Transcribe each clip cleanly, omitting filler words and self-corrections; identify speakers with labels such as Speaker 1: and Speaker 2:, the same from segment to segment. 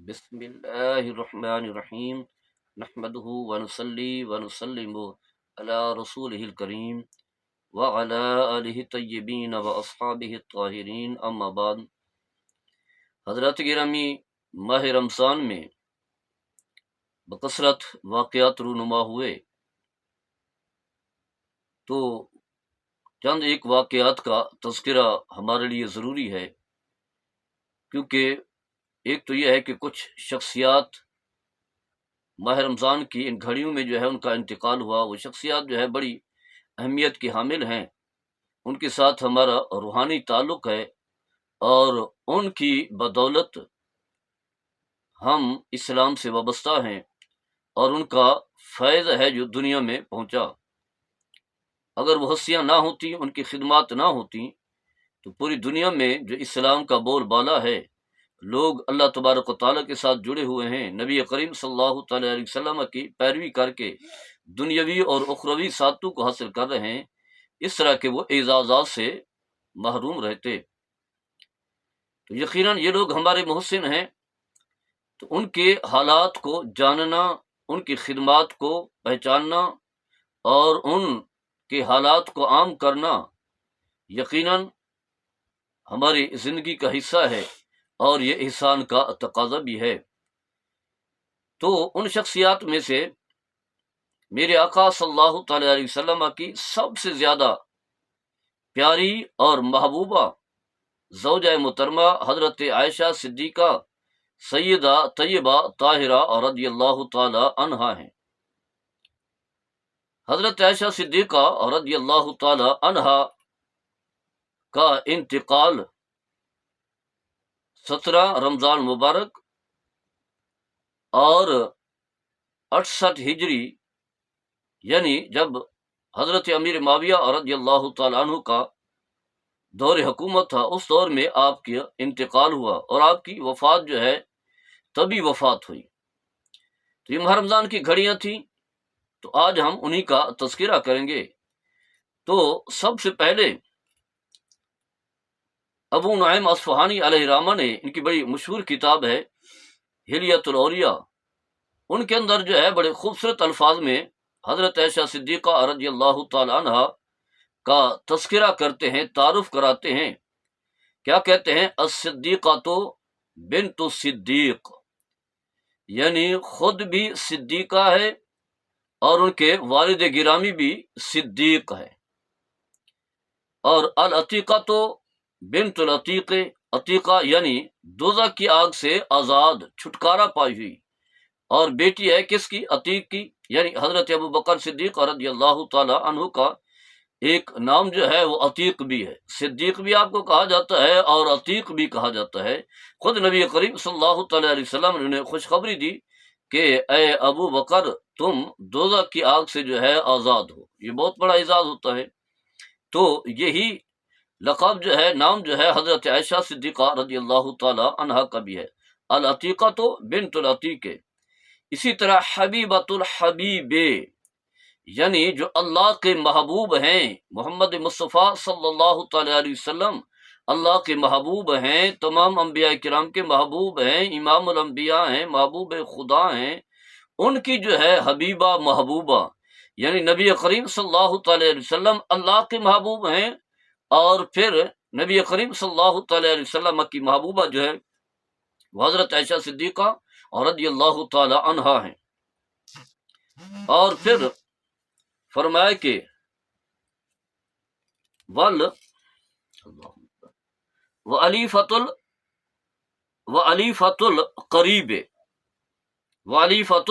Speaker 1: بسم اللہ الرحمن الرحیم نحمده ونصلی ونسلم علی رسولہ الکریم وعلی آلہ الطیبین واصحابہ الطاہرین، اما بعد۔ حضرات گرامی، ماہ رمضان میں بکثرت واقعات رونما ہوئے، تو چند ایک واقعات کا تذکرہ ہمارے لیے ضروری ہے، کیونکہ ایک تو یہ ہے کہ کچھ شخصیات ماہ رمضان کی ان گھڑیوں میں جو ہے ان کا انتقال ہوا، وہ شخصیات جو ہے بڑی اہمیت کی حامل ہیں، ان کے ساتھ ہمارا روحانی تعلق ہے، اور ان کی بدولت ہم اسلام سے وابستہ ہیں، اور ان کا فیض ہے جو دنیا میں پہنچا۔ اگر وہ ہستیاں نہ ہوتی، ان کی خدمات نہ ہوتی، تو پوری دنیا میں جو اسلام کا بول بالا ہے، لوگ اللہ تبارک و تعالیٰ کے ساتھ جڑے ہوئے ہیں، نبی کریم صلی اللہ تعالیٰ علیہ وسلم کی پیروی کر کے دنیاوی اور اخروی سعادتوں کو حاصل کر رہے ہیں، اس طرح کے وہ اعزازات سے محروم رہتے۔ تو یقیناً یہ لوگ ہمارے محسن ہیں، تو ان کے حالات کو جاننا، ان کی خدمات کو پہچاننا اور ان کے حالات کو عام کرنا یقیناً ہماری زندگی کا حصہ ہے، اور یہ احسان کا تقاضا بھی ہے۔ تو ان شخصیات میں سے میرے آقا صلی اللہ تعالیٰ علیہ وسلم کی سب سے زیادہ پیاری اور محبوبہ زوجہ محترمہ حضرت عائشہ صدیقہ سیدہ طیبہ طاہرہ رضی اللہ تعالی عنہا ہیں۔ حضرت عائشہ صدیقہ رضی اللہ تعالی عنہا کا انتقال 17 رمضان مبارک اور 68 ہجری، یعنی جب حضرت امیر معاویہ رضی اللہ تعالیٰ عنہ کا دور حکومت تھا، اس دور میں آپ کا انتقال ہوا، اور آپ کی وفات جو ہے تبھی وفات ہوئی۔ تو یہ ماہ رمضان کی گھڑیاں تھیں، تو آج ہم انہی کا تذکرہ کریں گے۔ تو سب سے پہلے ابو نعیم اصفہانی علیہ رحمہ نے، ان کی بڑی مشہور کتاب ہے ہلیۃ الاولیاء، ان کے اندر جو ہے بڑے خوبصورت الفاظ میں حضرت عائشہ صدیقہ رضی اللہ تعالی عنہ کا تذکرہ کرتے ہیں، تعارف کراتے ہیں۔ کیا کہتے ہیں؟ الصدیقۃ بنت الصدیق، یعنی خود بھی صدیقہ ہے اور ان کے والد گرامی بھی صدیق ہے۔ اور العتیقۃ بنت العتیق، عتیقہ یعنی دوزخ کی آگ سے آزاد، چھٹکارا پائی ہوئی، اور بیٹی ہے کس کی؟ عتیق کی، یعنی حضرت ابو بکر صدیق رضی اللہ تعالی عنہ کا ایک نام جو ہے وہ عتیق بھی ہے، صدیق بھی آپ کو کہا جاتا ہے اور عتیق بھی کہا جاتا ہے۔ خود نبی کریم صلی اللہ تعالی علیہ وسلم نے انہیں خوشخبری دی کہ اے ابو بکر، تم دوزخ کی آگ سے جو ہے آزاد ہو۔ یہ بہت بڑا اعزاز ہوتا ہے۔ تو یہی لقب جو ہے، نام جو ہے، حضرت عائشہ صدیقہ رضی اللہ تعالی عنہا کا بھی ہے، العتیقۃ بنت العتیق۔ اسی طرح حبیبۃ الحبیب، یعنی جو اللہ کے محبوب ہیں، محمد مصطفیٰ صلی اللہ تعالی علیہ وسلم اللہ کے محبوب ہیں، تمام انبیاء کرام کے محبوب ہیں، امام الانبیاء ہیں، محبوب خدا ہیں، ان کی جو ہے حبیبہ محبوبہ، یعنی نبی کریم صلی اللہ تعالی علیہ وسلم اللہ کے محبوب ہیں، اور پھر نبی کریم صلی اللہ تعالی علیہ وسلم کی محبوبہ جو ہے وہ حضرت عائشہ صدیقہ رضی اللہ تعالی عنہا ہیں۔ اور پھر فرمایا کہ وعلیفۃ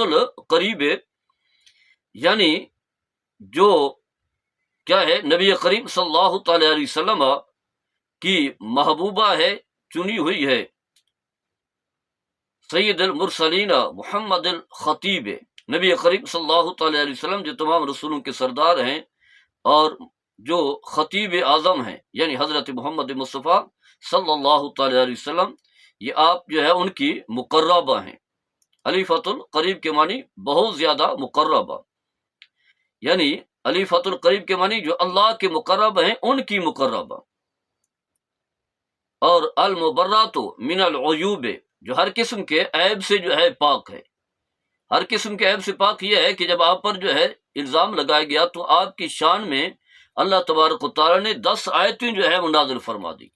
Speaker 1: القریب، یعنی جو کیا ہے، نبی کریم صلی اللہ تعالی علیہ وسلم کی محبوبہ ہے، چنی ہوئی ہے، سید المرسلین محمد الخطیب، نبی کریم صلی اللہ تعالی علیہ وسلم جو تمام رسولوں کے سردار ہیں اور جو خطیب اعظم ہیں، یعنی حضرت محمد مصطفیٰ صلی اللہ تعالی علیہ وسلم، یہ آپ جو ہے ان کی مقربہ ہیں۔ علیفۃ القریب کے معنی بہت زیادہ مقربہ، یعنی علیفۃ القریب کے معنی جو اللہ کے مقرب ہیں، ان کی مقربہ۔ اور المبرات من العیوب، جو ہر قسم کے عیب سے جو ہے پاک ہے۔ ہر قسم کے عیب سے پاک یہ ہے کہ جب آپ پر جو ہے الزام لگایا گیا تو آپ کی شان میں اللہ تبارک و تعالیٰ نے 10 آیتیں جو ہے وہ نازل فرما دی۔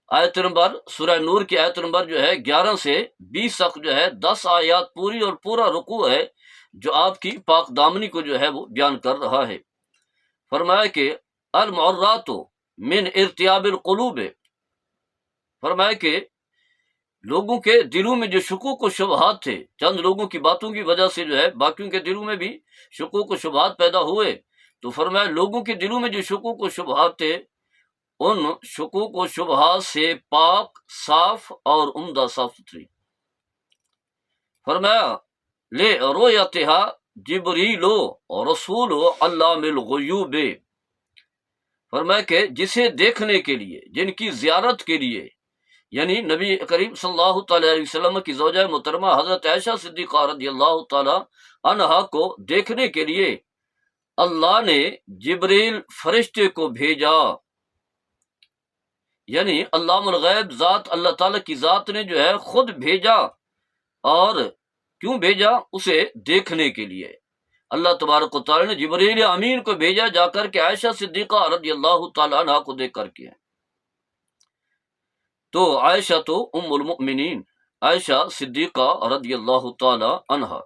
Speaker 1: آیت نمبر سورہ نور کی آیت نمبر جو ہے 11 سے 20 تک جو ہے 10 آیات پوری اور پورا رکوع ہے جو آپ کی پاک دامنی کو جو ہے وہ بیان کر رہا ہے۔ فرمایا کہ المعرات من ارتیاب القلوب، فرمایا کہ لوگوں کے دلوں میں جو شکوک و شبہات تھے، چند لوگوں کی باتوں کی وجہ سے جو ہے باقیوں کے دلوں میں بھی شکوک و شبہات پیدا ہوئے، تو فرمایا لوگوں کے دلوں میں جو شکوک و شبہات تھے ان شکوک و شبہات سے پاک، صاف اور عمدہ صاف ستھری۔ فرمایا لے رویتہا جبریل رسول علام الغیوب، فرمایا کہ جسے دیکھنے کے لیے، جن کی زیارت کے لیے، یعنی نبی کریم صلی اللہ تعالی علیہ وسلم کی زوجہ محترمہ حضرت عائشہ صدیقہ رضی اللہ تعالی عنہا کو دیکھنے کے لیے اللہ نے جبریل فرشتے کو بھیجا، یعنی علام الغیب ذات اللہ تعالیٰ کی ذات نے جو ہے خود بھیجا۔ اور کیوں بھیجا؟ اسے دیکھنے کے لیے۔ اللہ تبارک و تعالیٰ نے جبریل امین کو بھیجا جا کر کے عائشہ صدیقہ رضی اللہ تعالیٰ عنہ کو دیکھ کر کے۔ تو عائشہ تو ام المؤمنین، عائشہ صدیقہ رضی اللہ تعالی عنہا،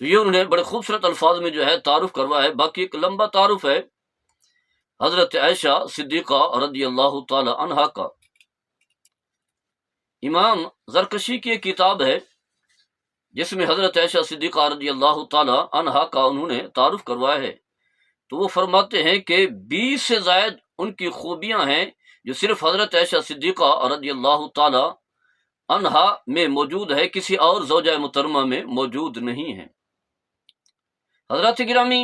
Speaker 1: تو یہ انہوں نے بڑے خوبصورت الفاظ میں جو ہے تعارف کروایا ہے۔ باقی ایک لمبا تعارف ہے حضرت عائشہ صدیقہ رضی اللہ تعالی عنہا کا۔ امام زرکشی کی ایک کتاب ہے جس میں حضرت عائشہ صدیقہ رضی اللہ تعالی عنہا کا انہوں نے تعارف کروایا ہے، تو وہ فرماتے ہیں کہ 20 سے زائد ان کی خوبیاں ہیں جو صرف حضرت عائشہ صدیقہ رضی اللہ تعالی عنہا میں موجود ہے، کسی اور زوجہ محترمہ میں موجود نہیں ہے۔ حضرات گرامی،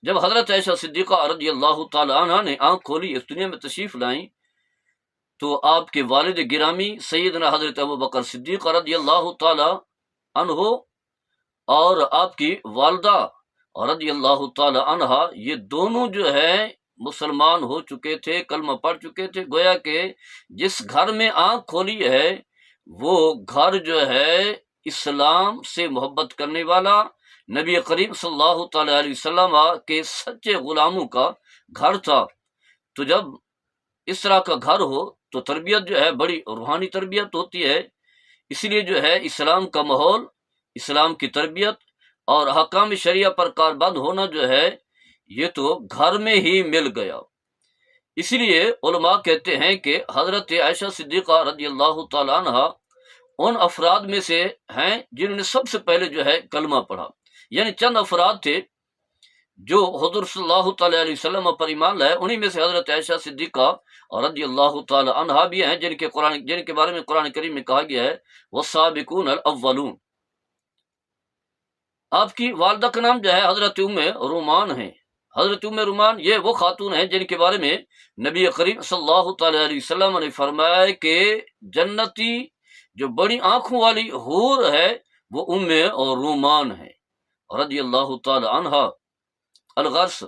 Speaker 1: جب حضرت عائشہ صدیقہ رضی اللہ تعالی عنہا نے آنکھ کھولی، اس دنیا میں تشریف لائیں، تو آپ کے والد گرامی سیدنا حضرت ابوبکر صدیق رضی اللہ تعالی عنہ اور آپ کی والدہ رضی اللہ تعالی عنہا، یہ دونوں جو ہے مسلمان ہو چکے تھے، کلمہ پڑھ چکے تھے۔ گویا کہ جس گھر میں آنکھ کھولی ہے وہ گھر جو ہے اسلام سے محبت کرنے والا، نبی کریم صلی اللہ تعالی علیہ وسلم کے سچے غلاموں کا گھر تھا۔ تو جب اس طرح کا گھر ہو تو تربیت جو ہے بڑی روحانی تربیت ہوتی ہے، اس لیے جو ہے اسلام کا ماحول، اسلام کی تربیت اور احکام شریعہ پر کاربند ہونا جو ہے یہ تو گھر میں ہی مل گیا۔ اسی لیے علماء کہتے ہیں کہ حضرت عائشہ صدیقہ رضی اللہ تعالی عنہ ان افراد میں سے ہیں جنہوں نے سب سے پہلے جو ہے کلمہ پڑھا، یعنی چند افراد تھے جو حضور صلی اللہ تعالی علیہ وسلم پر ایمان لائے، انہی میں سے حضرت عائشہ صدیقہ رضی اللہ تعالی عنہا بھی ہیں جن کے بارے میں قرآن کریم میں کہا گیا ہے والسابقون الاولون۔ آپ کی والدہ کا نام جو ہے حضرت ام رومان ہے۔ حضرت ام رومان یہ وہ خاتون ہیں جن کے بارے میں نبی کریم صلی اللہ تعالی علیہ وسلم نے فرمایا کہ جنتی جو بڑی آنکھوں والی حور ہے وہ ام اور رومان ہے رضی اللہ تعالی عنہا۔ الغرض،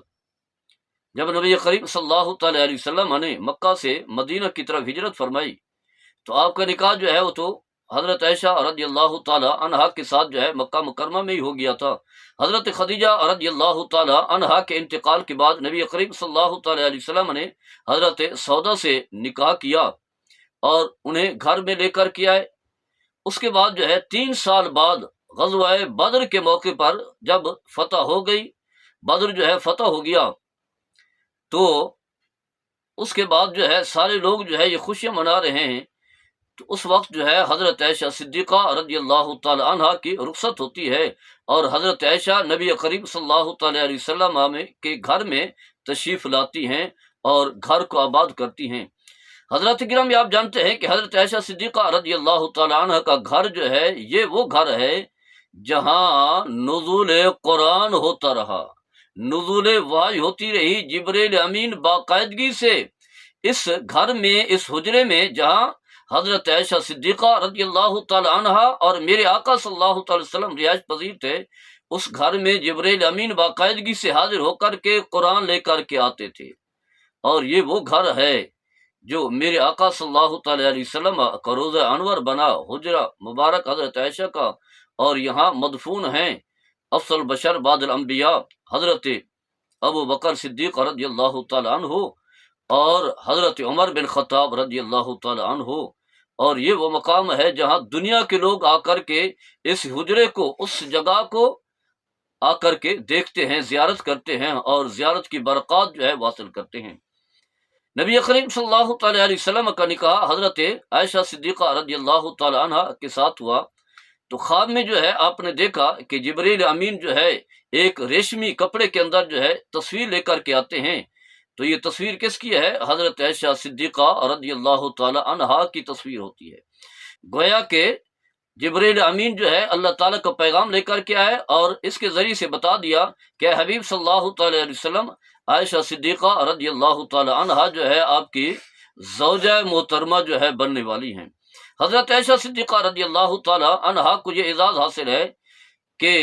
Speaker 1: جب نبی کریم صلی اللہ تعالی علیہ وسلم نے مکہ سے مدینہ کی طرف ہجرت فرمائی تو آپ کا نکاح جو ہے وہ تو حضرت عائشہ رضی اللہ تعالی عنہا کے ساتھ جو ہے مکہ مکرمہ میں ہی ہو گیا تھا۔ حضرت خدیجہ رضی اللہ تعالی عنہا کے انتقال کے بعد نبی کریم صلی اللہ تعالی علیہ وسلم نے حضرت سودا سے نکاح کیا اور انہیں گھر میں لے کر کے آئے۔ اس کے بعد جو ہے 3 سال بعد غزوہ بدر کے موقع پر جب فتح ہو گئی، بدر جو ہے فتح ہو گیا، تو اس کے بعد جو ہے سارے لوگ جو ہے یہ خوشیاں منا رہے ہیں، تو اس وقت جو ہے حضرت عائشہ صدیقہ رضی اللہ تعالی عنہا کی رخصت ہوتی ہے اور حضرت عائشہ نبی کریم صلی اللہ تعالی علیہ وسلم کے گھر میں تشریف لاتی ہیں اور گھر کو آباد کرتی ہیں۔ حضرت گرامی، آپ جانتے ہیں کہ حضرت عائشہ صدیقہ رضی اللہ تعالی عنہا کا گھر جو ہے یہ وہ گھر ہے جہاں نزول قرآن ہوتا رہا، نزول وحی ہوتی رہی جبریل امین باقاعدگی سے اس گھر میں، اس حجرے میں جہاں حضرت عائشہ صدیقہ رضی اللہ تعالی عنہا اور میرے آقا صلی اللہ تعالی وسلم رہائش پذیر تھے، اس گھر میں جبریل امین باقاعدگی سے حاضر ہو کر کے قرآن لے کر کے آتے تھے۔ اور یہ وہ گھر ہے جو میرے آقا صلی اللہ تعالیٰ علیہ وسلم کا روزہ انور بنا حجرہ مبارک حضرت عائشہ کا، اور یہاں مدفون ہیں افضل البشر بعد الانبیاء حضرت ابو بکر صدیق رضی اللہ تعالیٰ عنہ اور حضرت عمر بن خطاب رضی اللہ تعالیٰ عنہ، اور یہ وہ مقام ہے جہاں دنیا کے لوگ آ کر کے اس حجرے کو، اس جگہ کو آ کر کے دیکھتے ہیں، زیارت کرتے ہیں، اور زیارت کی برکات جو ہے حاصل کرتے ہیں۔ نبی کریم صلی اللہ تعالیٰ علیہ وسلم کا نکاح حضرت عائشہ صدیقہ رضی اللہ تعالیٰ عنہ کے ساتھ ہوا، تو خواب میں جو ہے آپ نے دیکھا کہ جبریل امین جو ہے ایک ریشمی کپڑے کے اندر جو ہے تصویر لے کر کے آتے ہیں۔ تو یہ تصویر کس کی ہے؟ حضرت عائشہ صدیقہ رضی اللہ تعالی عنہا کی تصویر ہوتی ہے۔ گویا کہ جبریل امین جو ہے اللہ تعالیٰ کا پیغام لے کر کے آئے، اور اس کے ذریعے سے بتا دیا کہ حبیب صلی اللہ تعالی علیہ وسلم، عائشہ صدیقہ رضی اللہ تعالی عنہا جو ہے آپ کی زوجہ محترمہ جو ہے بننے والی ہیں۔ حضرت عائشہ صدیقہ رضی اللہ تعالی عنہا کو یہ اعزاز حاصل ہے کہ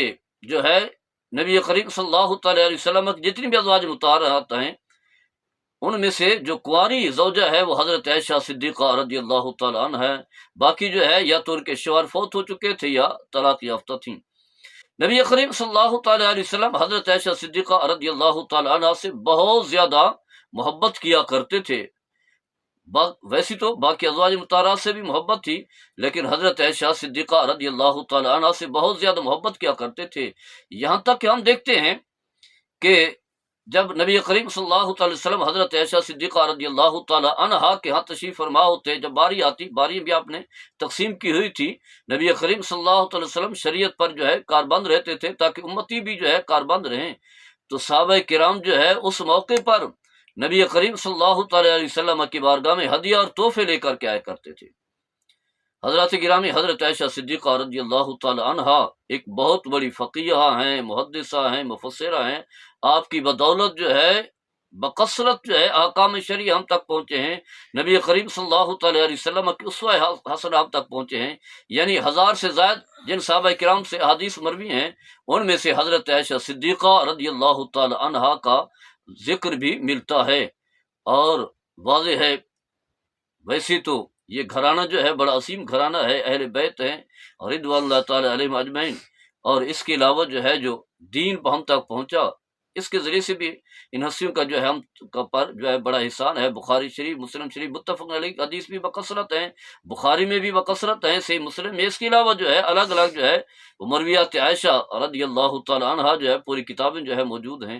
Speaker 1: جو ہے نبی کریم صلی اللہ تعالی علیہ وسلم کی جتنی بھی ازواج مطہرات ہیں، ان میں سے جو کنواری زوجہ ہے وہ حضرت عائشہ صدیقہ رضی اللہ تعالی عنہ ہے، باقی جو ہے یا تو ان کے شوہر فوت ہو چکے تھے یا طلاق یافتہ تھیں۔ نبی کریم صلی اللہ تعالی علیہ وسلم حضرت عائشہ صدیقہ رضی اللہ تعالی عنہ سے بہت زیادہ محبت کیا کرتے تھے۔ ویسی تو باقی ازواج مطہرات سے بھی محبت تھی، لیکن حضرت عائشہ صدیقہ رضی اللہ تعالی عنہ سے بہت زیادہ محبت کیا کرتے تھے، یہاں تک کہ ہم دیکھتے ہیں کہ جب نبی کریم صلی اللہ تعالی وسلم حضرت عائشہ صدیقہ رضی اللہ تعالی عنہا کے ہاں تشریف فرما ہوتے، جب باری آتی، باری بھی آپ نے تقسیم کی ہوئی تھی، نبی کریم صلی اللہ تعالی وسلم شریعت پر جو ہے کاربند رہتے تھے تاکہ امتی بھی جو ہے کاربند رہیں، تو صحابہ کرام جو ہے اس موقع پر نبی کریم صلی اللہ تعالی علیہ وسلم کی بارگاہ میں ہدیہ اور تحفے لے کر کے آیا کرتے تھے۔ حضرت گرامی حضرت عائشہ صدیقہ رضی اللہ تعالی عنہا ایک بہت بڑی فقیہہ ہیں، محدثہ ہیں، مفسرہ ہیں، آپ کی بدولت جو ہے بکثرت جو ہے احکام شرعی ہم تک پہنچے ہیں، نبی کریم صلی اللہ تعالی علیہ وسلم کی اسوہ حسنہ ہم تک پہنچے ہیں، یعنی 1000 سے زائد جن صحابہ کرام سے احادیث مروی ہیں، ان میں سے حضرت عائشہ صدیقہ رضی اللہ تعالی عنہا کا ذکر بھی ملتا ہے۔ اور واضح ہے ویسے تو یہ گھرانہ جو ہے بڑا عظیم گھرانہ ہے، اہل بیت ہیں رضوان اللہ تعالی علیہم اجمعین، اور اس کے علاوہ جو ہے جو دین ہم تک پہنچا، اس کے ذریعے سے بھی ان ہستیوں کا جو ہے ہم پر جو ہے بڑا احسان ہے۔ بخاری شریف، مسلم شریف متفق علیہ حدیث بھی بکثرت ہیں، بخاری میں بھی بکثرت ہیں، صحیح مسلم میں، اس کے علاوہ جو ہے الگ الگ جو ہے مرویات عائشہ رضی اللہ تعالی عنہا جو ہے پوری کتابیں جو ہے موجود ہیں۔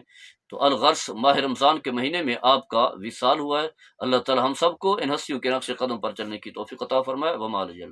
Speaker 1: تو الغرس ماہ رمضان کے مہینے میں آپ کا وصال ہوا ہے۔ اللہ تعالی ہم سب کو ان ہستیوں کے نقش قدم پر چلنے کی توفیق عطا فرمائے۔ وما علیہ